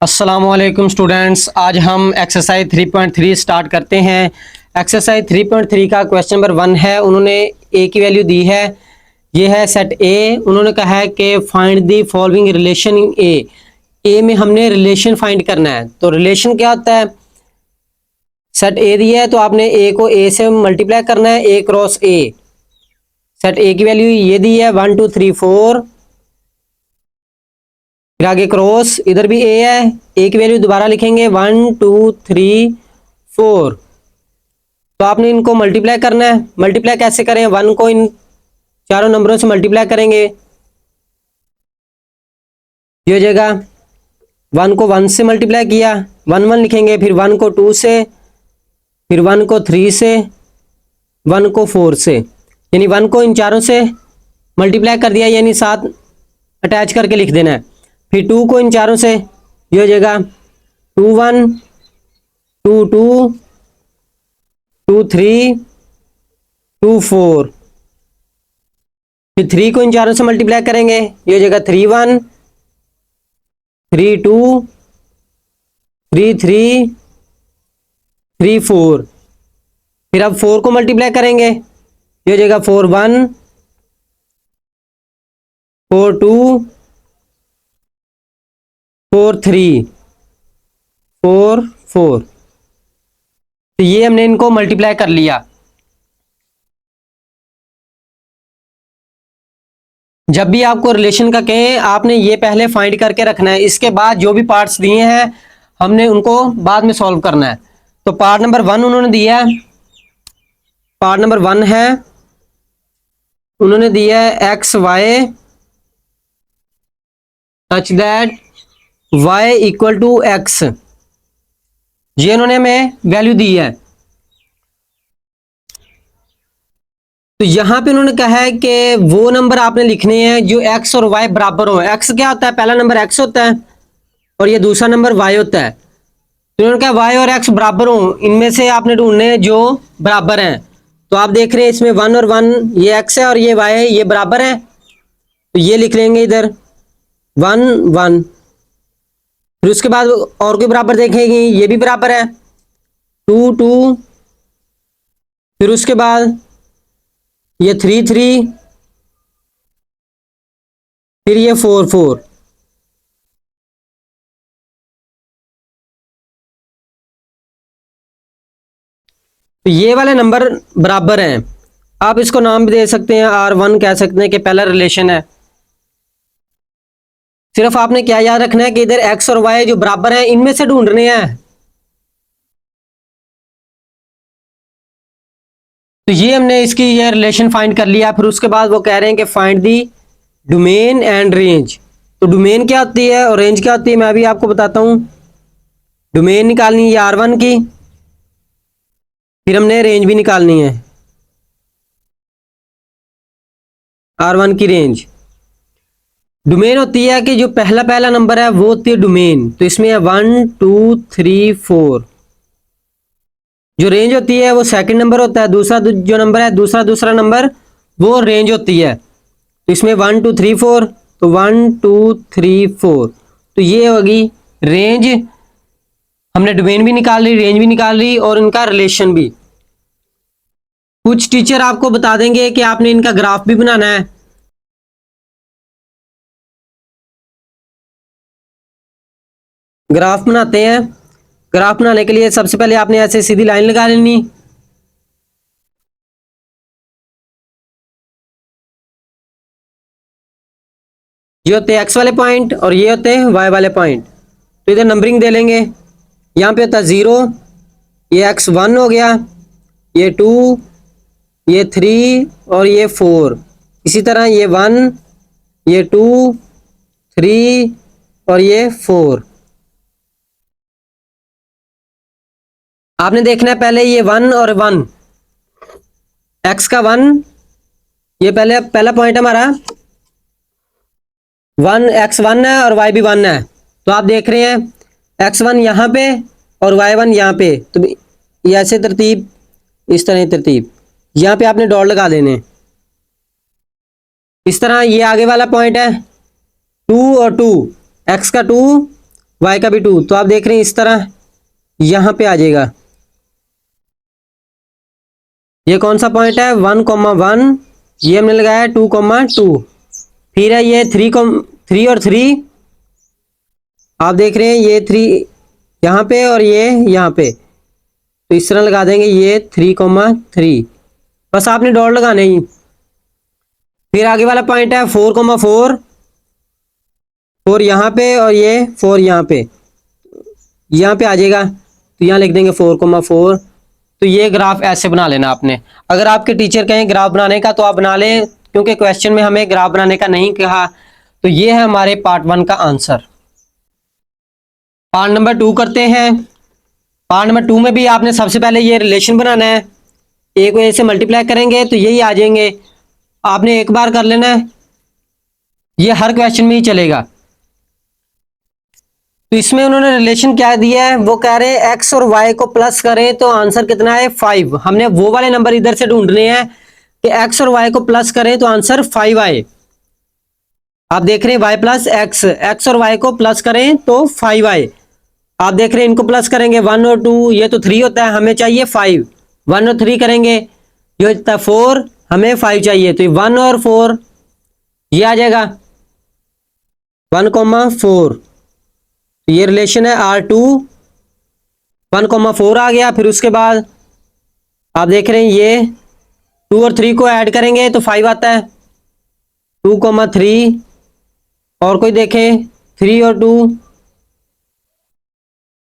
अस्सलामुअलैकुम स्टूडेंट्स, आज हम एक्सरसाइज 3.3 स्टार्ट करते हैं। एक्सरसाइज 3.3 का क्वेश्चन नंबर 1 है। उन्होंने ए की वैल्यू दी है, ये है सेट ए। उन्होंने कहा है कि find the following relation in A में हमने रिलेशन फाइंड करना है। तो रिलेशन क्या होता है? सेट ए दिया है तो आपने ए को ए से मल्टीप्लाई करना है, ए क्रॉस ए। सेट ए की वैल्यू ये दी है 1 2 3 4, फिर आगे क्रॉस, इधर भी ए है, ए की वैल्यू दोबारा लिखेंगे 1 2 3 4। तो आपने इनको मल्टीप्लाई करना है। मल्टीप्लाई कैसे करें? 1 को इन चारों नंबरों से मल्टीप्लाई करेंगे, ये हो जाएगा 1 को 1 से मल्टीप्लाई किया, 1 1 लिखेंगे, फिर 1 को 2 से, फिर 1 को 3 से, 1 को 4 से, यानी 1 को इन चारों से मल्टीप्लाई कर दिया, यानी साथ अटैच करके लिख देना है। फिर 2 को इन चारों से, ये हो जाएगा 2 1 2 2 2 3 2 4। फिर 3 को इन चारों से मल्टीप्लाई करेंगे, ये हो जाएगा 3 1 3 2 3 3 3 4। फिर अब 4 को मल्टीप्लाई करेंगे, ये हो जाएगा 4 1 4 2 4 3 4 4। तो ये हमने इनको मल्टीप्लाई कर लिया। जब भी आपको रिलेशन का कहें, आपने ये पहले फाइंड करके रखना है, इसके बाद जो भी पार्ट्स दिए हैं हमने उनको बाद में सॉल्व करना है। तो पार्ट नंबर 1 उन्होंने दिया है, पार्ट नंबर 1 है, उन्होंने दिया है X Y such that Y equal to X, ये उन्होंने हमें वैल्यू दी है। तो यहां पे उन्होंने कहा है कि वो नंबर आपने लिखने हैं जो एक्स और वाई बराबर हो। एक्स क्या होता है? पहला नंबर एक्स होता है और ये दूसरा नंबर वाई होता है। तो उन्होंने कहा वाई और एक्स बराबर हो, इनमें से आपने ढूंढने हैं जो बराबर हैं। तो आप देख रहे हैं इसमें 1 और 1, ये एक्स है और ये वाई है, ये बराबर है, तो ये लिख लेंगे इधर 1 1। फिर उसके बाद और कोई बराबर देखेंगे, ये भी बराबर है 2 2। फिर उसके बाद ये 3 3, फिर ये 4 4। तो ये वाले नंबर बराबर हैं। आप इसको नाम भी दे सकते हैं, R1 कह सकते हैं कि पहला रिलेशन है। सिर्फ आपने क्या याद रखना है कि इधर एक्स और वाई जो बराबर हैं इनमें से ढूंढने हैं। तो ये हमने इसकी ये रिलेशन फाइंड कर लिया। फिर उसके बाद वो कह रहे हैं कि find the domain and range. तो डोमेन क्या होती है और रेंज क्या होती है, मैं अभी आपको बताता हूँ। डोमेन निकालनी है R1 की, फिर हमने रेंज भी निकालनी है, R1 की रेंज। डोमेन होती है कि जो पहला पहला नंबर है वो होती है डोमेन, तो इसमें है 1 2 3 4। जो रेंज होती है वो सेकंड नंबर होता है, दूसरा जो नंबर है दूसरा नंबर वो रेंज होती है। तो इसमें 1 2 3 4, तो 1 2 3 4, तो ये होगी रेंज। हमने डोमेन भी निकाल ली, रेंज भी निकाल ली और इनका रिलेशन भी। कुछ टीचर आपको बता देंगे कि आपने इनका ग्राफ भी बनाना है। ग्राफ बनाते हैं। ग्राफ बनाने के लिए सबसे पहले आपने ऐसे सीधी लाइन लगा लेनी, ये होते हैं एक्स वाले पॉइंट और ये होते हैं वाई वाले पॉइंट। तो इधर नंबरिंग दे लेंगे, यहाँ पे होता है 0, ये x1 हो गया, ये 2, ये 3 और ये 4। इसी तरह ये 1, ये 2 3 और ये 4। आपने देखना है पहले ये 1 और 1, x का 1, ये पहला पॉइंट हमारा 1, x1 है और y भी 1 है। तो आप देख रहे हैं x1 यहाँ पे और y1 यहाँ पे, तो ये ऐसे तरतीब, इस तरह तरतीब, यहाँ पे आपने डॉट लगा देने। इस तरह ये आगे वाला पॉइंट है 2 और 2, x का 2 y का भी 2, तो आप देख रहे हैं इस तरह यहाँ पे आ जाएगा। ये कौन सा पॉइंट है, 1,1, ये हमने लगाया 2,2। फिर है ये 3 और 3, आप देख रहे हैं ये 3 यहाँ पे और ये यहाँ पे, तो इस तरह लगा देंगे ये 3,3, बस आपने डॉट लगाने ही। फिर आगे वाला पॉइंट है 4,4, 4 यहाँ पे और ये 4 यहाँ पे आ जाएगा, तो यहाँ लिख देंगे 4,4। तो ये ग्राफ ऐसे बना लेना आपने। अगर आपके टीचर कहें ग्राफ बनाने का तो आप बना लें, क्योंकि क्वेश्चन में हमें ग्राफ बनाने का नहीं कहा। तो ये है हमारे पार्ट 1 का आंसर। पार्ट नंबर 2 करते हैं। पार्ट नंबर 2 में भी आपने सबसे पहले ये रिलेशन बनाना है, एक वजह से मल्टीप्लाई करेंगे तो यही आ जाएंगे। आपने एक बार कर लेना है, ये हर क्वेश्चन में ही चलेगा। तो इसमें उन्होंने रिलेशन क्या दिया है, वो कह रहे हैं एक्स और वाई को प्लस करें तो आंसर कितना है 5। हमने वो वाले नंबर इधर से ढूंढने हैं कि एक्स और वाई को प्लस करें तो आंसर 5 आए। आप देख रहे हैं वाई प्लस एक्स, एक्स और वाई को प्लस करें तो 5 आए। आप देख रहे हैं इनको प्लस करेंगे 1 और 2, ये तो 3 होता है, हमें चाहिए 5। 1 और 3 करेंगे, ये होता है 4, हमें 5 चाहिए, तो 1 और 4 ये आ जाएगा 1,4। ये रिलेशन है R2, 1,4 आ गया। फिर उसके बाद आप देख रहे हैं ये 2 और 3 को ऐड करेंगे तो 5 आता है, 2,3। और कोई देखें 3 और 2,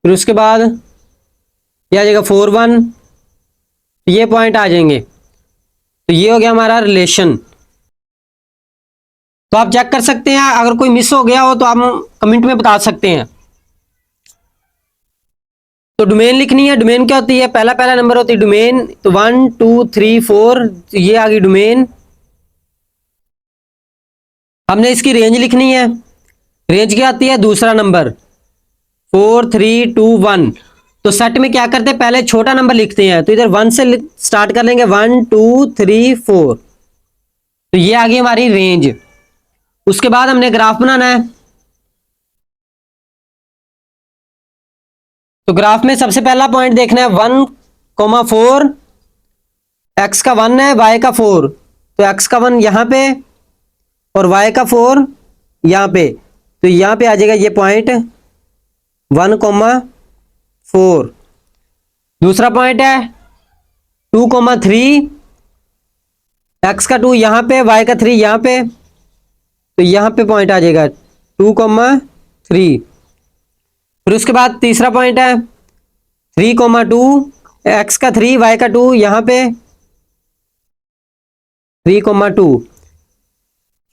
फिर उसके बाद ये आ जाएगा 4, 1, ये पॉइंट आ जाएंगे। तो ये हो गया हमारा रिलेशन। तो आप चेक कर सकते हैं, अगर कोई मिस हो गया हो तो आप कमेंट में बता सकते हैं। तो डोमेन लिखनी है। डोमेन क्या होती है, पहला नंबर होती है डोमेन, तो 1 2 3 4, तो ये आ गई डोमेन। हमने इसकी रेंज लिखनी है। रेंज क्या आती है, दूसरा नंबर 4 3 2 1। तो सेट में क्या करते हैं, पहले छोटा नंबर लिखते हैं, तो इधर 1 से स्टार्ट कर लेंगे, 1 2 3 4। तो ये आ गई हमारी रेंज। उसके बाद हमने ग्राफ बनाना है। तो ग्राफ में सबसे पहला पॉइंट देखना है 1,4, एक्स का 1 है, वाई का 4, तो एक्स का 1 यहां पे और वाई का 4 यहां पे, तो यहां पे आ जाएगा ये पॉइंट 1,4। दूसरा पॉइंट है 2,3, एक्स का 2 यहां पे, वाई का 3 यहां पे, तो यहां पे पॉइंट आ जाएगा 2,3। फिर उसके बाद तीसरा पॉइंट है 3,2, एक्स का 3 वाई का 2 यहां पे, 3,2।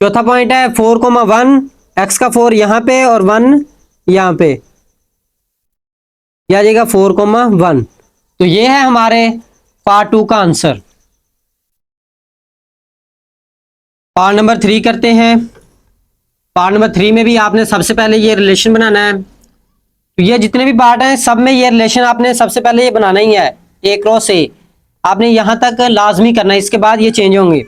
चौथा पॉइंट है 4,1, एक्स का 4 यहां पे और 1 यहां पे, यह आ जाएगा 4,1। तो ये है हमारे पार्ट 2 का आंसर। पार्ट नंबर 3 करते हैं। पार्ट नंबर 3 में भी आपने सबसे पहले ये रिलेशन बनाना है। तो ये जितने भी पार्ट हैं सब में ये रिलेशन आपने सबसे पहले ये बनाना ही है, ए क्रॉस ए। आपने यहां तक लाजमी करना है, इसके बाद ये चेंज होंगे।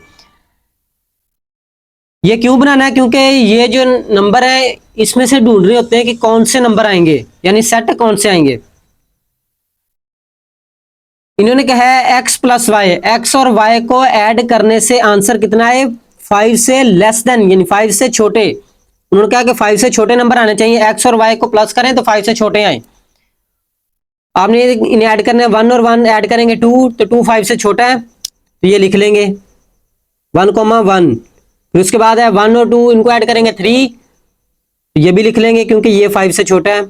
ये क्यों बनाना है, क्योंकि ये जो नंबर है इसमें से ढूंढ रहे होते हैं कि कौन से नंबर आएंगे, यानी सेट कौन से आएंगे। इन्होंने कहा है एक्स प्लस वाई, एक्स और वाई को ऐड करने से आंसर कितना है 5 से लेस देन, यानी 5 से छोटे। उन्होंने कहा कि 5 से छोटे नंबर आने चाहिए, एक्स और वाई को प्लस करें तो 5 से छोटे आए। आपने इन्हें ऐड करने 1 और 1 ऐड करेंगे 2, तो 2 5 से छोटा है, तो ये लिख लेंगे 1,1। फिर उसके बाद है 1 और 2 इनको ऐड करेंगे 3, तो ये भी लिख लेंगे क्योंकि ये 5 से छोटा है।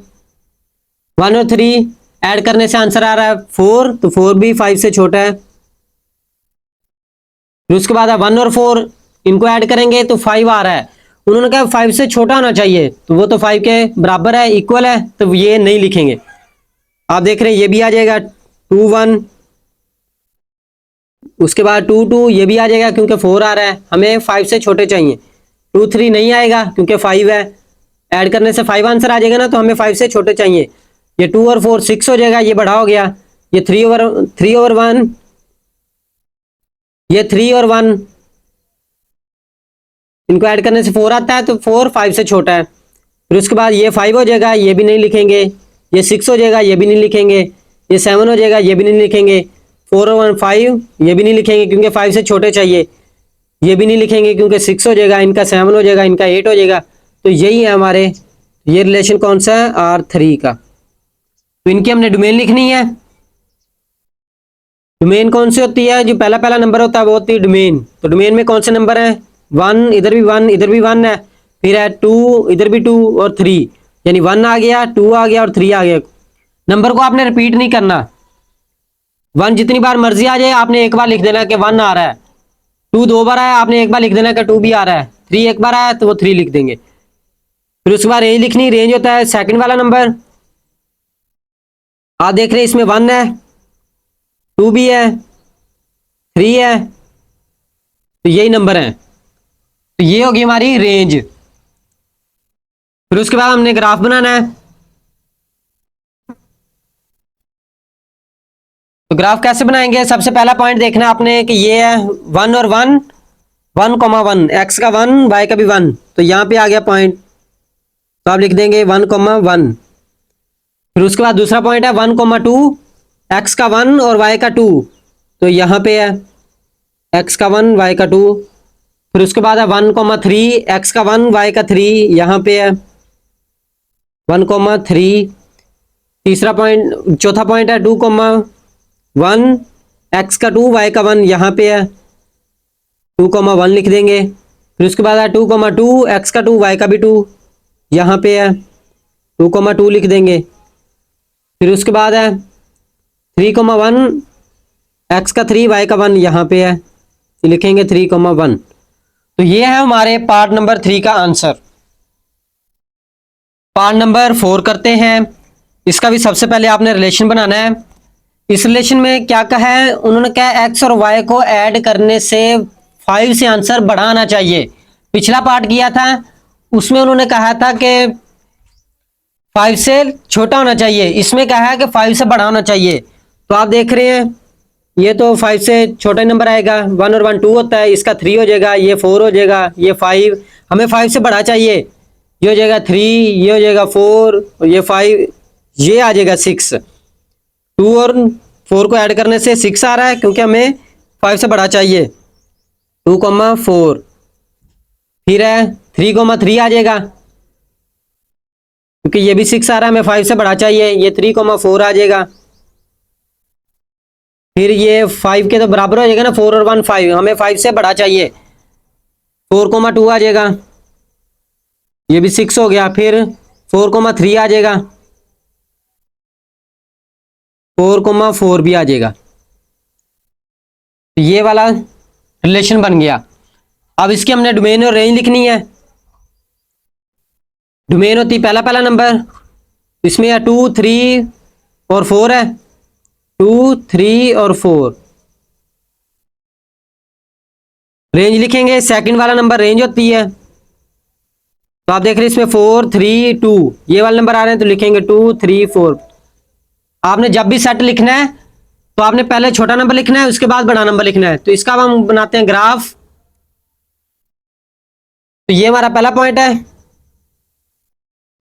1 और 3 ऐड करने से आंसर आ रहा है 4, तो 4 भी 5 से छोटा है। फिर उसके बाद है 1 और 4 इनको ऐड करेंगे तो 5 आ रहा है। उन्होंने कहा 5 से छोटा होना चाहिए, तो वो तो 5 के बराबर है, इक्वल है, तो ये नहीं लिखेंगे। आप देख रहे हैं ये भी आ जाएगा 2 1, उसके बाद 2 2 ये भी आ जाएगा क्योंकि 4 आ रहा है, हमें 5 से छोटे चाहिए। 2 3 नहीं आएगा क्योंकि 5 है, ऐड करने से 5 आंसर आ जाएगा ना, तो हमें 5 से छोटे चाहिए। ये 2 और 4 6 हो जाएगा, ये बड़ा हो गया। ये 3 ओवर 1, ये 3 और 1 इनको ऐड करने से 4 आता है, तो 4 5 से छोटा है। फिर उसके बाद ये 5 हो जाएगा, ये भी नहीं लिखेंगे। ये 6 हो जाएगा, ये भी नहीं लिखेंगे। ये 7 हो जाएगा, ये भी नहीं लिखेंगे। 4 और 1 5, ये भी नहीं लिखेंगे क्योंकि 5 से छोटे चाहिए। ये भी नहीं लिखेंगे क्योंकि 6 हो जाएगा, इनका 7 हो जाएगा, इनका 8 हो जाएगा। तो यही है हमारे, ये रिलेशन कौन सा है, R3 का। तो इनकी हमने डोमेन लिखनी है। डोमेन कौन सी होती है, जो पहला पहला नंबर होता है वो होती है डोमेन। तो डोमेन में कौन से नंबर है, 1, इधर भी 1, इधर भी 1 है, फिर है 2, इधर भी 2 और 3, यानी 1 आ गया, 2 आ गया और 3 आ गया। नंबर को आपने रिपीट नहीं करना। 1 जितनी बार मर्जी आ जाए आपने एक बार लिख देना कि 1 आ रहा है। 2 2 बार आया आपने एक बार लिख देना कि 2 भी आ रहा है। 3 एक बार आया तो वो 3 लिख देंगे। फिर उसके बाद रेंज लिखनी। रेंज होता है सेकंड वाला नंबर। आप देख रहे हैं इसमें 1 है, 2 भी है, 3 है, तो यही नंबर है। तो ये होगी हमारी रेंज। फिर उसके बाद हमने ग्राफ बनाना है। तो ग्राफ कैसे बनाएंगे, सबसे पहला पॉइंट देखना है आपने कि ये है 1 और 1, 1,1, एक्स का 1, वाई का भी 1, तो यहाँ पे आ गया पॉइंट, तो आप लिख देंगे 1,1। फिर उसके बाद दूसरा पॉइंट है 1,2, एक्स का 1 और वाई का 2, तो यहाँ पे है एक्स का 1, वाई का 2। फिर उसके बाद है 1,3, एक्स का 1, वाई का 3, यहाँ पे है 1,3। तीसरा पॉइंट, चौथा पॉइंट है 2,1, एक्स का 2, वाई का 1, यहाँ पे है 2,1 लिख देंगे। फिर उसके बाद है 2,2, एक्स का 2, वाई का भी 2, यहाँ पे है 2,2 लिख देंगे। फिर उसके बाद है 3,1, एक्स का 3, वाई का 1, यहाँ पे है, लिखेंगे 3,1। तो ये है हमारे पार्ट नंबर 3 का आंसर। पार्ट नंबर 4 करते हैं। इसका भी सबसे पहले आपने रिलेशन बनाना है। इस रिलेशन में क्या कहा है उन्होंने, कहा एक्स और वाई को ऐड करने से 5 से आंसर बड़ा आना चाहिए। पिछला पार्ट किया था उसमें उन्होंने कहा था कि 5 से छोटा होना चाहिए, इसमें कहा है कि 5 से बड़ा होना चाहिए। तो आप देख रहे हैं ये तो 5 से छोटा नंबर आएगा, 1 और 1 2 होता है, इसका 3 हो जाएगा, ये 4 हो जाएगा, ये 5, हमें 5 से बड़ा चाहिए, ये हो जाएगा 3, ये हो जाएगा 4 और ये 5, ये आ जाएगा 6। 2 और 4 को ऐड करने से 6 आ रहा है क्योंकि हमें 5 से बड़ा चाहिए, 2,4। फिर है 3,3 आ जाएगा क्योंकि ये भी 6 आ रहा है, हमें 5 से बड़ा चाहिए, ये 3,4 आ जाएगा। फिर ये 5 के तो बराबर हो जाएगा ना, 4 और 1 5, हमें 5 से बड़ा चाहिए, 4,2 आ जाएगा, ये भी 6 हो गया। फिर 4,3 आ जाएगा, 4,4 भी आ जाएगा। ये वाला रिलेशन बन गया। अब इसकी हमने डोमेन और रेंज लिखनी है। डोमेन होती पहला पहला नंबर, इसमें है 2 3 और 4 है, 2 3 और 4। रेंज लिखेंगे, सेकंड वाला नंबर रेंज होती है। तो आप देख रहे हैं इसमें 4 3 2, ये वाले नंबर आ रहे हैं तो लिखेंगे 2 3 4। आपने जब भी सेट लिखना है तो आपने पहले छोटा नंबर लिखना है, उसके बाद बड़ा नंबर लिखना है। तो इसका अब हम बनाते हैं ग्राफ। तो ये हमारा पहला पॉइंट है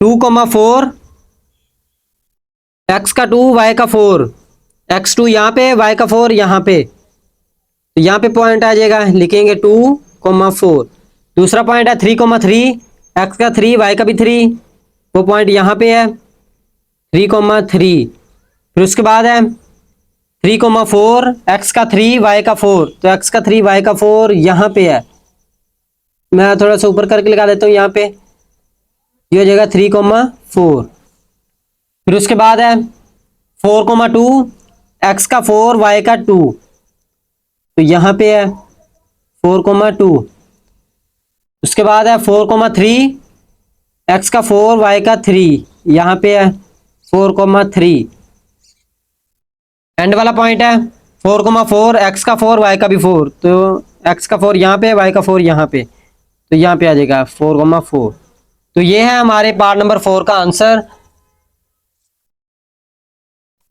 2,4, एक्स का 2, वाई का 4, x2 यहाँ पे, वाई का 4 यहाँ पे, तो यहाँ पे पॉइंट आ जाएगा, लिखेंगे 2,4। दूसरा पॉइंट है 3,3, एक्स का 3, वाई का भी 3, वो पॉइंट यहाँ पे है 3,3। फिर उसके बाद है 3,4, एक्स का 3, वाई का 4, तो एक्स का 3, वाई का 4 यहाँ पे है, मैं थोड़ा सा ऊपर करके लगा देता हूँ यहाँ पे, ये हो जाएगा 3,4। फिर उसके बाद है 4,2, एक्स का 4, वाई का 2, तो यहाँ पे है 4,2। उसके बाद है 4,3, एक्स का 4, वाई का 3, यहाँ पे है 4,3। एंड वाला पॉइंट है 4,4, एक्स का 4, वाई का भी 4, तो एक्स का 4 यहाँ पे, वाई का 4 यहाँ पे, तो यहाँ पे आ जाएगा 4,4। तो ये है हमारे पार्ट नंबर 4 का आंसर।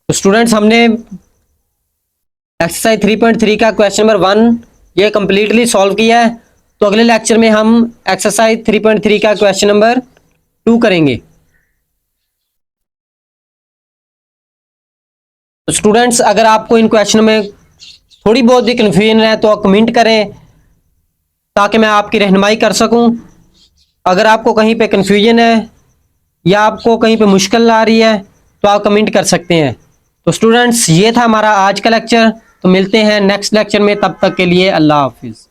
तो स्टूडेंट्स हमने एक्सरसाइज 3.3 का क्वेश्चन नंबर 1 ये कंप्लीटली सॉल्व किया है। तो अगले लेक्चर में हम एक्सरसाइज 3.3 का क्वेश्चन नंबर 2 करेंगे। स्टूडेंट्स, अगर आपको इन क्वेश्चन में थोड़ी बहुत भी कंफ्यूजन है तो कमेंट करें ताकि मैं आपकी रहनुमाई कर सकूं। अगर आपको कहीं पे कंफ्यूजन है या आपको कहीं पे मुश्किल आ रही है तो आप कमेंट कर सकते हैं। तो स्टूडेंट्स, ये था हमारा आज का लेक्चर। तो मिलते हैं नेक्स्ट लेक्चर में, तब तक के लिए अल्लाह हाफिज़।